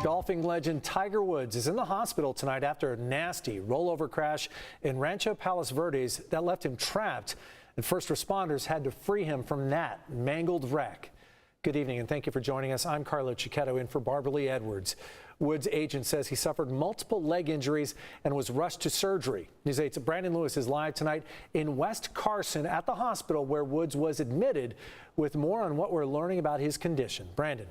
Golfing legend Tiger Woods is in the hospital tonight after a nasty rollover crash in Rancho Palos Verdes that left him trapped, and first responders had to free him from that mangled wreck. Good evening and thank you for joining us. I'm Carlo Cicchetto in for Barbara Lee Edwards. Woods' agent says he suffered multiple leg injuries and was rushed to surgery. News 8's Brandon Lewis is live tonight in West Carson at the hospital where Woods was admitted, with more on what we're learning about his condition. Brandon.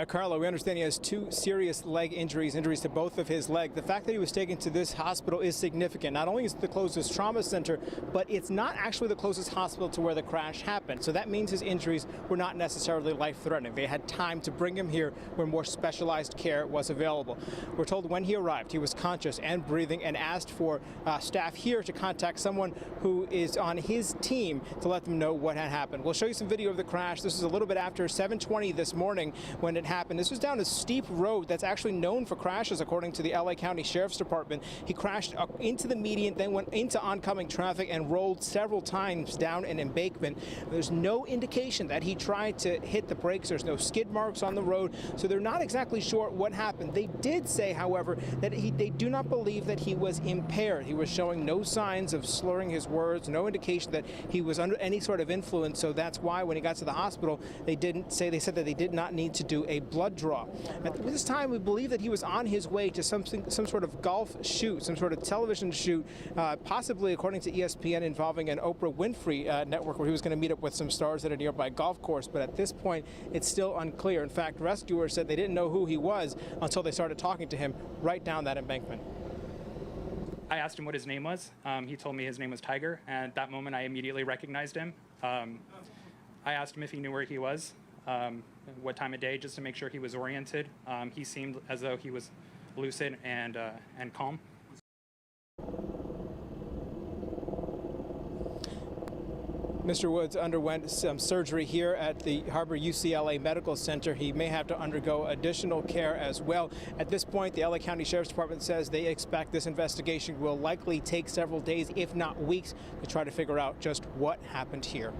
Carlo, we understand he has two serious leg injuries to both of his legs. The fact that he was taken to this hospital is significant. Not only is it the closest trauma center, but it's not actually the closest hospital to where the crash happened. So that means his injuries were not necessarily life-threatening. They had time to bring him here where more specialized care was available. We're told when he arrived, he was conscious and breathing and asked for staff here to contact someone who is on his team to let them know what had happened. We'll show you some video of the crash. This is a little bit after 7:20 this morning when it happened. This was down a steep road that's actually known for crashes, according to the LA County Sheriff's Department. He crashed into the median, then went into oncoming traffic and rolled several times down an embankment. There's no indication that he tried to hit the brakes. There's no skid marks on the road, so they're not exactly sure what happened. They did say, however, that they do not believe that he was impaired. He was showing no signs of slurring his words, no indication that he was under any sort of influence, so that's why when he got to the hospital, they said that they did not need to do a blood draw. At this time, we believe that he was on his way to some sort of golf shoot, some sort of television shoot, possibly, according to ESPN, involving an Oprah Winfrey network, where he was going to meet up with some stars at a nearby golf course. But at this point, it's still unclear. In fact, rescuers said they didn't know who he was until they started talking to him right down that embankment. I asked him what his name was. He told me his name was Tiger, and at that moment I immediately recognized him. I asked him if he knew where he was, what time of day, just to make sure he was oriented. He seemed as though he was lucid and calm. Mr. Woods underwent some surgery here at the Harbor UCLA Medical Center. He may have to undergo additional care as well. At this point, the LA County Sheriff's Department says they expect this investigation will likely take several days, if not weeks, to try to figure out just what happened here.